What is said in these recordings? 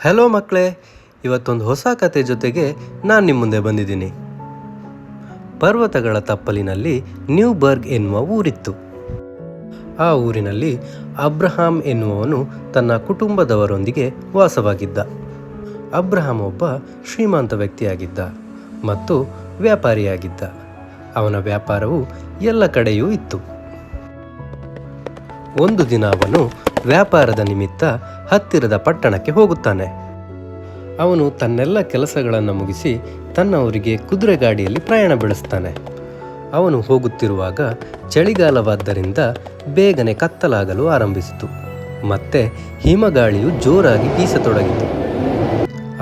Hello ಮಕ್ಕಳೇ, ಇವತ್ತೊಂದು ಹೊಸ ಕತೆ ಜೊತೆಗೆ ನಾನು ನಿಮ್ಮ ಮುಂದೆ ಬಂದಿದ್ದೀನಿ. ಪರ್ವತಗಳ ತಪ್ಪಲಿನಲ್ಲಿ ನ್ಯೂಬರ್ಗ್ ಎನ್ನುವ ಊರಿತ್ತು. ಆ ಊರಿನಲ್ಲಿ ಅಬ್ರಹಾಂ ಎನ್ನುವವನು ತನ್ನ ಕುಟುಂಬದವರೊಂದಿಗೆ ವಾಸವಾಗಿದ್ದ. ಅಬ್ರಹಾಂ ಒಬ್ಬ ಶ್ರೀಮಂತ ವ್ಯಕ್ತಿಯಾಗಿದ್ದ ಮತ್ತು ವ್ಯಾಪಾರಿಯಾಗಿದ್ದ. ಅವನ ವ್ಯಾಪಾರವು ಎಲ್ಲ ಕಡೆಯೂ ಇತ್ತು. ಒಂದು ದಿನ ಅವನು ವ್ಯಾಪಾರದ ನಿಮಿತ್ತ ಹತ್ತಿರದ ಪಟ್ಟಣಕ್ಕೆ ಹೋಗುತ್ತಾನೆ. ಅವನು ತನ್ನೆಲ್ಲ ಕೆಲಸಗಳನ್ನು ಮುಗಿಸಿ ತನ್ನವರಿಗೆ ಕುದುರೆ ಗಾಡಿಯಲ್ಲಿ ಪ್ರಯಾಣ ಬೆಳೆಸ್ತಾನೆ. ಅವನು ಹೋಗುತ್ತಿರುವಾಗ ಚಳಿಗಾಲವಾದ್ದರಿಂದ ಬೇಗನೆ ಕತ್ತಲಾಗಲು ಆರಂಭಿಸಿತು. ಮತ್ತೆ ಹಿಮಗಾಳಿಯು ಜೋರಾಗಿ ಬೀಸತೊಡಗಿತು.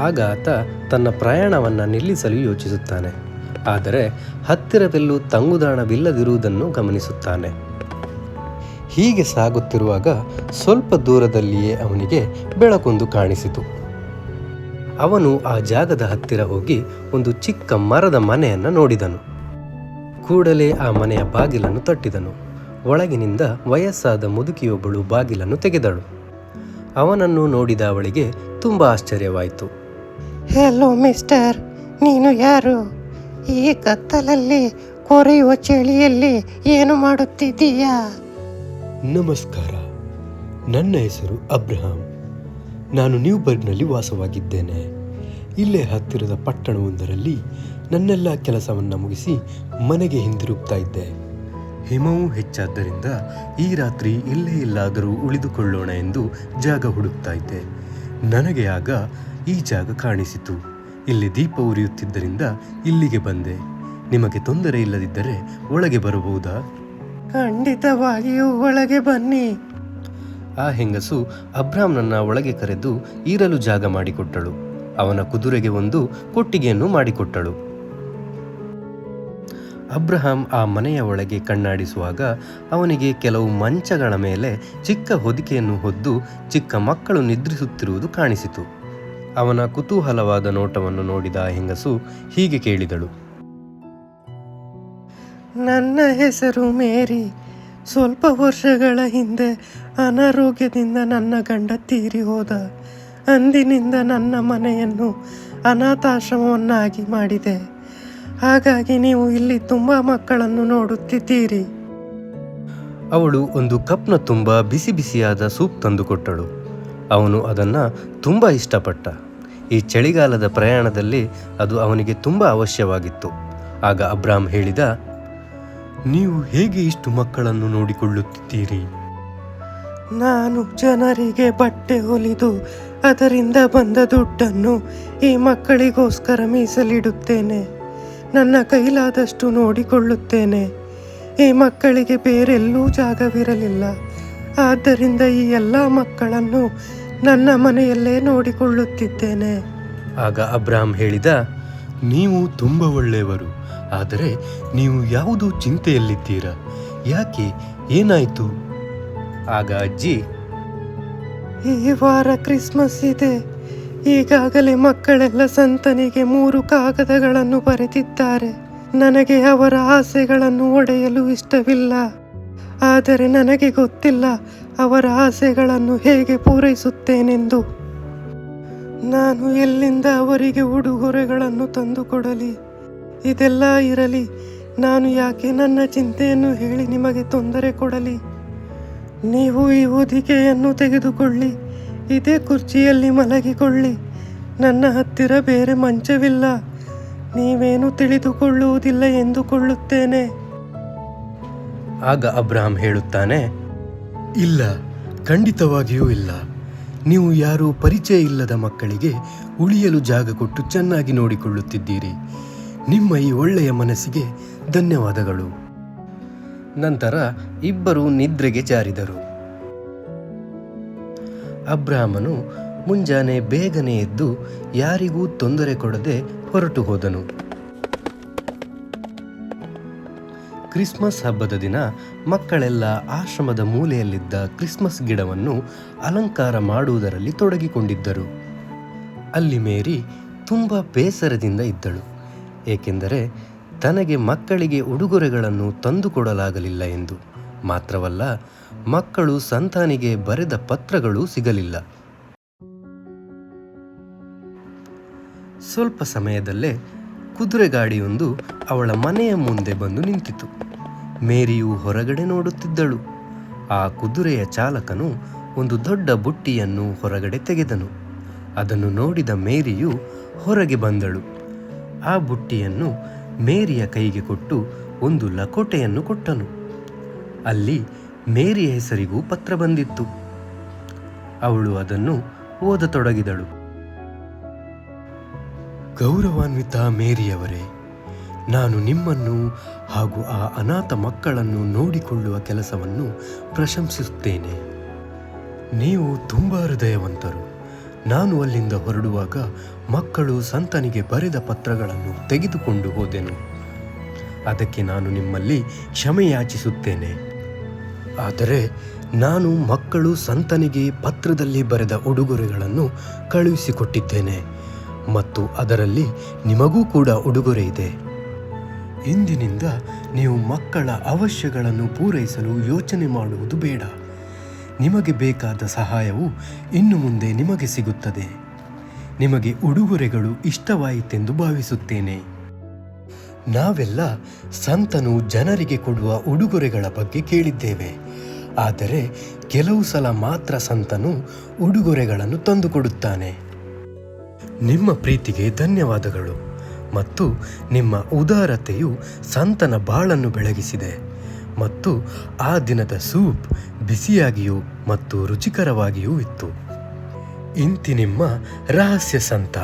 ಆಗ ಆತ ತನ್ನ ಪ್ರಯಾಣವನ್ನು ನಿಲ್ಲಿಸಲು ಯೋಚಿಸುತ್ತಾನೆ. ಆದರೆ ಹತ್ತಿರವೆಲ್ಲೂ ತಂಗುದಾಣವಿಲ್ಲದಿರುವುದನ್ನು ಗಮನಿಸುತ್ತಾನೆ. ಹೀಗೆ ಸಾಗುತ್ತಿರುವಾಗ ಸ್ವಲ್ಪ ದೂರದಲ್ಲಿಯೇ ಅವನಿಗೆ ಬೆಳಕೊಂದು ಕಾಣಿಸಿತು. ಅವನು ಆ ಜಾಗದ ಹತ್ತಿರ ಹೋಗಿ ಒಂದು ಚಿಕ್ಕ ಮರದ ಮನೆಯನ್ನು ನೋಡಿದನು. ಕೂಡಲೇ ಆ ಮನೆಯ ಬಾಗಿಲನ್ನು ತಟ್ಟಿದನು. ಒಳಗಿನಿಂದ ವಯಸ್ಸಾದ ಮುದುಕಿಯೊಬ್ಬಳು ಬಾಗಿಲನ್ನು ತೆಗೆದಳು. ಅವನನ್ನು ನೋಡಿದ ಅವಳಿಗೆ ತುಂಬ ಆಶ್ಚರ್ಯವಾಯಿತು. ಹೆಲೋ ಮಿಸ್ಟರ್, ನೀನು ಯಾರು? ಈ ಕತ್ತಲಲ್ಲಿ ಕೊರೆಯುವ ಚಳಿಯಲ್ಲಿ ಏನು ಮಾಡುತ್ತಿದ್ದೀಯಾ? ನಮಸ್ಕಾರ, ನನ್ನ ಹೆಸರು ಅಬ್ರಹಾಂ. ನಾನು ನ್ಯೂಬರ್ಗ್ನಲ್ಲಿ ವಾಸವಾಗಿದ್ದೇನೆ. ಇಲ್ಲೇ ಹತ್ತಿರದ ಪಟ್ಟಣವೊಂದರಲ್ಲಿ ನನ್ನೆಲ್ಲ ಕೆಲಸವನ್ನು ಮುಗಿಸಿ ಮನೆಗೆ ಹಿಂದಿರುಗ್ತಾ ಇದ್ದೆ. ಹಿಮವೂ ಹೆಚ್ಚಾದ್ದರಿಂದ ಈ ರಾತ್ರಿ ಇಲ್ಲೇ ಎಲ್ಲಾದರೂ ಉಳಿದುಕೊಳ್ಳೋಣ ಎಂದು ಜಾಗ ಹುಡುಕ್ತಾ ಇದ್ದೆ. ನನಗೆ ಆಗ ಈ ಜಾಗ ಕಾಣಿಸಿತು. ಇಲ್ಲಿ ದೀಪ ಉರಿಯುತ್ತಿದ್ದರಿಂದ ಇಲ್ಲಿಗೆ ಬಂದೆ. ನಿಮಗೆ ತೊಂದರೆ ಇಲ್ಲದಿದ್ದರೆ ಒಳಗೆ ಬರಬಹುದಾ? ಖಂಡಿತವಾಗಿಯೂ ಒಳಗೆ ಬನ್ನಿ. ಆ ಹೆಂಗಸು ಅಬ್ರಾಮ್ನನ್ನ ಒಳಗೆ ಕರೆದು ಇರಲು ಜಾಗ ಮಾಡಿಕೊಟ್ಟಳು. ಅವನ ಕುದುರೆಗೆ ಒಂದು ಕೊಟ್ಟಿಗೆಯನ್ನು ಮಾಡಿಕೊಟ್ಟಳು. ಅಬ್ರಹಾಂ ಆ ಮನೆಯ ಒಳಗೆ ಕಣ್ಣಾಡಿಸುವಾಗ ಅವನಿಗೆ ಕೆಲವು ಮಂಚಗಳ ಮೇಲೆ ಚಿಕ್ಕ ಹೊದಿಕೆಯನ್ನು ಹೊದ್ದು ಚಿಕ್ಕ ಮಕ್ಕಳು ನಿದ್ರಿಸುತ್ತಿರುವುದು ಕಾಣಿಸಿತು. ಅವನ ಕುತೂಹಲವಾದ ನೋಟವನ್ನು ನೋಡಿದ ಆ ಹೆಂಗಸು ಹೀಗೆ ಕೇಳಿದಳು. ನನ್ನ ಹೆಸರು ಮೇರಿ. ಸ್ವಲ್ಪ ವರ್ಷಗಳ ಹಿಂದೆ ಅನಾರೋಗ್ಯದಿಂದ ನನ್ನ ಗಂಡ ತೀರಿ ಹೋದ. ಅಂದಿನಿಂದ ನನ್ನ ಮನೆಯನ್ನು ಅನಾಥಾಶ್ರಮವನ್ನಾಗಿ ಮಾಡಿದೆ. ಹಾಗಾಗಿ ನೀವು ಇಲ್ಲಿ ತುಂಬ ಮಕ್ಕಳನ್ನು ನೋಡುತ್ತಿದ್ದೀರಿ. ಅವಳು ಒಂದು ಕಪ್ನ ತುಂಬ ಬಿಸಿ ಬಿಸಿಯಾದ ಸೂಪ್ ತಂದುಕೊಟ್ಟಳು. ಅವನು ಅದನ್ನು ತುಂಬ ಇಷ್ಟಪಟ್ಟ. ಈ ಚಳಿಗಾಲದ ಪ್ರಯಾಣದಲ್ಲಿ ಅದು ಅವನಿಗೆ ತುಂಬ ಅವಶ್ಯವಾಗಿತ್ತು. ಆಗ ಅಬ್ರಾಮ್ ಹೇಳಿದ, ನೀವು ಹೇಗೆ ಇಷ್ಟು ಮಕ್ಕಳನ್ನು ನೋಡಿಕೊಳ್ಳುತ್ತಿದ್ದೀರಿ? ನಾನು ಜನರಿಗೆ ಬಟ್ಟೆ ಹೊಲಿದು ಅದರಿಂದ ಬಂದ ದುಡ್ಡನ್ನು ಈ ಮಕ್ಕಳಿಗೋಸ್ಕರ ಮೀಸಲಿಡುತ್ತೇನೆ. ನನ್ನ ಕೈಲಾದಷ್ಟು ನೋಡಿಕೊಳ್ಳುತ್ತೇನೆ. ಈ ಮಕ್ಕಳಿಗೆ ಬೇರೆಲ್ಲೂ ಜಾಗವಿರಲಿಲ್ಲ. ಆದ್ದರಿಂದ ಈ ಎಲ್ಲ ಮಕ್ಕಳನ್ನು ನನ್ನ ಮನೆಯಲ್ಲೇ ನೋಡಿಕೊಳ್ಳುತ್ತಿದ್ದೇನೆ. ಆಗ ಅಬ್ರಾಮ್ ಹೇಳಿದ, ನೀವು ತುಂಬ ಒಳ್ಳೆಯವರು. ಆದರೆ ನೀವು ಯಾವುದೋ ಚಿಂತೆಯಲ್ಲಿದ್ದೀರಾ. ಯಾಕೆ? ಏನಾಯಿತು? ಆಗ ಅಜ್ಜಿ, ಈ ವಾರ ಕ್ರಿಸ್ಮಸ್ ಇದೆ. ಈಗಾಗಲೇ ಮಕ್ಕಳೆಲ್ಲ ಸಂತನಿಗೆ 3 ಕಾಗದಗಳನ್ನು ಬರೆದಿದ್ದಾರೆ. ನನಗೆ ಅವರ ಆಸೆಗಳನ್ನು ಒಡೆಯಲು ಇಷ್ಟವಿಲ್ಲ. ಆದರೆ ನನಗೆ ಗೊತ್ತಿಲ್ಲ ಅವರ ಆಸೆಗಳನ್ನು ಹೇಗೆ ಪೂರೈಸುತ್ತೇನೆಂದು. ನಾನು ಎಲ್ಲಿಂದ ಅವರಿಗೆ ಉಡುಗೊರೆಗಳನ್ನು ತಂದುಕೊಡಲಿ? ಇದೆಲ್ಲ ಇರಲಿ, ನಾನು ಯಾಕೆ ನನ್ನ ಚಿಂತೆಯನ್ನು ಹೇಳಿ ನಿಮಗೆ ತೊಂದರೆ ಕೊಡಲಿ? ನೀವು ಈ ಹೊದಿಕೆಯನ್ನು ತೆಗೆದುಕೊಳ್ಳಿ, ಇದೇ ಕುರ್ಚಿಯಲ್ಲಿ ಮಲಗಿಕೊಳ್ಳಿ. ನನ್ನ ಹತ್ತಿರ ಬೇರೆ ಮಂಚವಿಲ್ಲ. ನೀವೇನು ತಿಳಿದುಕೊಳ್ಳುವುದಿಲ್ಲ ಎಂದುಕೊಳ್ಳುತ್ತೇನೆ. ಆಗ ಅಬ್ರಾಮ್ ಹೇಳುತ್ತಾನೆ, ಇಲ್ಲ, ಖಂಡಿತವಾಗಿಯೂ ಇಲ್ಲ. ನೀವು ಯಾರೂ ಪರಿಚಯ ಇಲ್ಲದ ಮಕ್ಕಳಿಗೆ ಉಳಿಯಲು ಜಾಗ ಕೊಟ್ಟು ಚೆನ್ನಾಗಿ ನೋಡಿಕೊಳ್ಳುತ್ತಿದ್ದೀರಿ. ನಿಮ್ಮ ಈ ಒಳ್ಳೆಯ ಮನಸ್ಸಿಗೆ ಧನ್ಯವಾದಗಳು. ನಂತರ ಇಬ್ಬರು ನಿದ್ರೆಗೆ ಜಾರಿದರು. ಅಬ್ರಾಮನು ಮುಂಜಾನೆ ಬೇಗನೆ ಎದ್ದು ಯಾರಿಗೂ ತೊಂದರೆ ಕೊಡದೆ ಹೊರಟು ಹೋದನು. ಕ್ರಿಸ್ಮಸ್ ಹಬ್ಬದ ದಿನ ಮಕ್ಕಳೆಲ್ಲ ಆಶ್ರಮದ ಮೂಲೆಯಲ್ಲಿದ್ದ ಕ್ರಿಸ್ಮಸ್ ಗಿಡವನ್ನು ಅಲಂಕಾರ ಮಾಡುವುದರಲ್ಲಿ ತೊಡಗಿಕೊಂಡಿದ್ದರು. ಅಲ್ಲಿ ಮೇರಿ ತುಂಬ ಬೇಸರದಿಂದ ಇದ್ದಳು. ಏಕೆಂದರೆ ತನಗೆ ಮಕ್ಕಳಿಗೆ ಉಡುಗೊರೆಗಳನ್ನು ತಂದುಕೊಡಲಾಗಲಿಲ್ಲ ಎಂದು. ಮಾತ್ರವಲ್ಲ, ಮಕ್ಕಳು ಸಂತಾನಿಗೆ ಬರೆದ ಪತ್ರಗಳೂ ಸಿಗಲಿಲ್ಲ. ಸ್ವಲ್ಪ ಸಮಯದಲ್ಲೇ ಕುದುರೆಗಾಡಿಯೊಂದು ಅವಳ ಮನೆಯ ಮುಂದೆ ಬಂದು ನಿಂತಿತು. ಮೇರಿಯು ಹೊರಗಡೆ ನೋಡುತ್ತಿದ್ದಳು. ಆ ಕುದುರೆಯ ಚಾಲಕನು ಒಂದು ದೊಡ್ಡ ಬುಟ್ಟಿಯನ್ನು ಹೊರಗಡೆ ತೆಗೆದನು. ಅದನ್ನು ನೋಡಿದ ಮೇರಿಯು ಹೊರಗೆ ಬಂದಳು. ಆ ಬುಟ್ಟಿಯನ್ನು ಮೇರಿಯ ಕೈಗೆ ಕೊಟ್ಟು ಒಂದು ಲಕೋಟೆಯನ್ನು ಕೊಟ್ಟನು. ಅಲ್ಲಿ ಮೇರಿಯ ಹೆಸರಿಗೂ ಪತ್ರ ಬಂದಿತ್ತು. ಅವಳು ಅದನ್ನು ಓದತೊಡಗಿದಳು. ಗೌರವಾನ್ವಿತ ಮೇರಿಯವರೇ, ನಾನು ನಿಮ್ಮನ್ನು ಹಾಗೂ ಆ ಅನಾಥ ಮಕ್ಕಳನ್ನು ನೋಡಿಕೊಳ್ಳುವ ಕೆಲಸವನ್ನು ಪ್ರಶಂಸಿಸುತ್ತೇನೆ. ನೀವು ತುಂಬ ಹೃದಯವಂತರು. ನಾನು ಅಲ್ಲಿಂದ ಹೊರಡುವಾಗ ಮಕ್ಕಳು ಸಂತನಿಗೆ ಬರೆದ ಪತ್ರಗಳನ್ನು ತೆಗೆದುಕೊಂಡು ಹೋದೆನು. ಅದಕ್ಕೆ ನಾನು ನಿಮ್ಮಲ್ಲಿ ಕ್ಷಮೆ ಯಾಚಿಸುತ್ತೇನೆ. ಆದರೆ ನಾನು ಮಕ್ಕಳು ಸಂತನಿಗೆ ಪತ್ರದಲ್ಲಿ ಬರೆದ ಉಡುಗೊರೆಗಳನ್ನು ಕಳುಹಿಸಿಕೊಟ್ಟಿದ್ದೇನೆ ಮತ್ತು ಅದರಲ್ಲಿ ನಿಮಗೂ ಕೂಡ ಉಡುಗೊರೆ ಇದೆ. ಇಂದಿನಿಂದ ನೀವು ಮಕ್ಕಳ ಅವಶ್ಯಗಳನ್ನು ಪೂರೈಸಲು ಯೋಚನೆ ಮಾಡುವುದು ಬೇಡ. ನಿಮಗೆ ಬೇಕಾದ ಸಹಾಯವು ಇನ್ನು ಮುಂದೆ ನಿಮಗೆ ಸಿಗುತ್ತದೆ. ನಿಮಗೆ ಉಡುಗೊರೆಗಳು ಇಷ್ಟವಾಯಿತೆಂದು ಭಾವಿಸುತ್ತೇನೆ. ನಾವೆಲ್ಲ ಸಂತನು ಜನರಿಗೆ ಕೊಡುವ ಉಡುಗೊರೆಗಳ ಬಗ್ಗೆ ಕೇಳಿದ್ದೇವೆ. ಆದರೆ ಕೆಲವು ಸಲ ಮಾತ್ರ ಸಂತನು ಉಡುಗೊರೆಗಳನ್ನು ತಂದುಕೊಡುತ್ತಾನೆ. ನಿಮ್ಮ ಪ್ರೀತಿಗೆ ಧನ್ಯವಾದಗಳು ಮತ್ತು ನಿಮ್ಮ ಉದಾರತೆಯು ಸಂತನ ಬಾಳನ್ನು ಬೆಳಗಿಸಿದೆ ಮತ್ತು ಆ ದಿನದ ಸೂಪ್ ಬಿಸಿಯಾಗಿಯೂ ಮತ್ತು ರುಚಿಕರವಾಗಿಯೂ ಇತ್ತು. ಇಂತಿ ನಿಮ್ಮ ರಹಸ್ಯ ಸಂತ.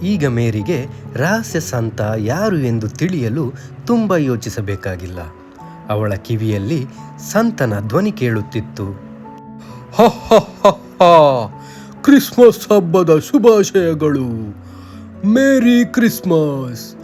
ಈಗ ಮೇರಿಗೆ ರಹಸ್ಯ ಸಂತ ಯಾರು ಎಂದು ತಿಳಿಯಲು ತುಂಬ ಯೋಚಿಸಬೇಕಾಗಿಲ್ಲ. ಅವಳ ಕಿವಿಯಲ್ಲಿ ಸಂತನ ಧ್ವನಿ ಕೇಳುತ್ತಿತ್ತು. ಕ್ರಿಸ್ಮಸ್ ಹಬ್ಬದ ಶುಭಾಶಯಗಳು. Merry Christmas.